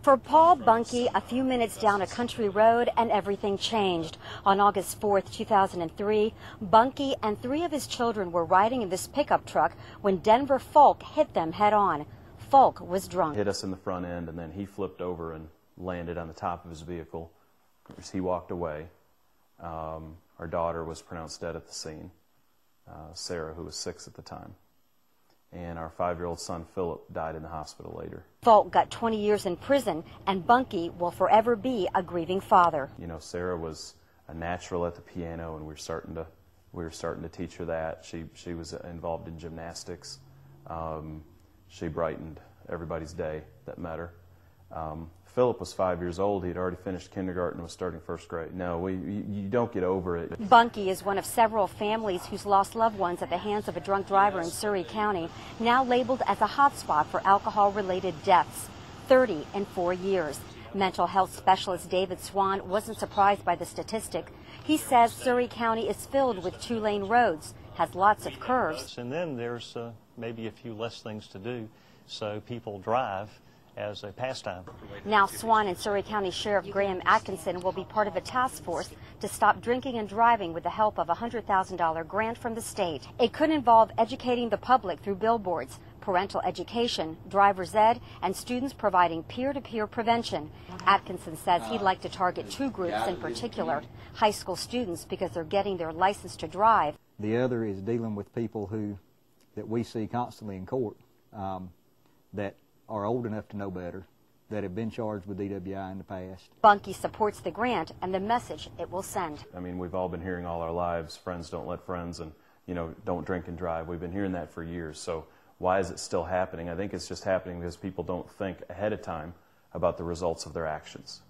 For Paul Bunky, a few minutes down a country road and everything changed. On August 4th, 2003, Bunky and 3 of his children were riding in this pickup truck when Denver Folk hit them head on. Folk was drunk. Hit us in the front end, and then he flipped over and landed on the top of his vehicle. As he walked away, our daughter was pronounced dead at the scene, Sarah, who was 6 at the time. And our 5-year-old son, Philip, died in the hospital later. Folk got 20 years in prison, and Bunky will forever be a grieving father. You know, Sarah was a natural at the piano, and we were starting to teach her that. She was involved in gymnastics. She brightened everybody's day that met her. Philip was 5 years old. He had already finished kindergarten and was starting 1st grade. No, you don't get over it. Bunky is one of several families who's lost loved ones at the hands of a drunk driver in Surry County, now labeled as a hotspot for alcohol-related deaths, 30 in 4 years. Mental health specialist David Swan wasn't surprised by the statistic. He says Surry County is filled with 2-lane roads, has lots of curves. And then there's maybe a few less things to do, so people drive as a pastime. Now Swan and Surry County Sheriff Graham Atkinson will be part of a task force to stop drinking and driving with the help of a $100,000 grant from the state. It could involve educating the public through billboards, parental education, driver's ed, and students providing peer-to-peer prevention. Atkinson says he'd like to target 2 groups in particular, high school students because they're getting their license to drive. The other is dealing with people that we see constantly in court that are old enough to know better, that have been charged with DWI in the past. Bunky supports the grant and the message it will send. I mean, we've all been hearing all our lives, friends don't let friends, and, you know, don't drink and drive. We've been hearing that for years. So why is it still happening? I think it's just happening because people don't think ahead of time about the results of their actions.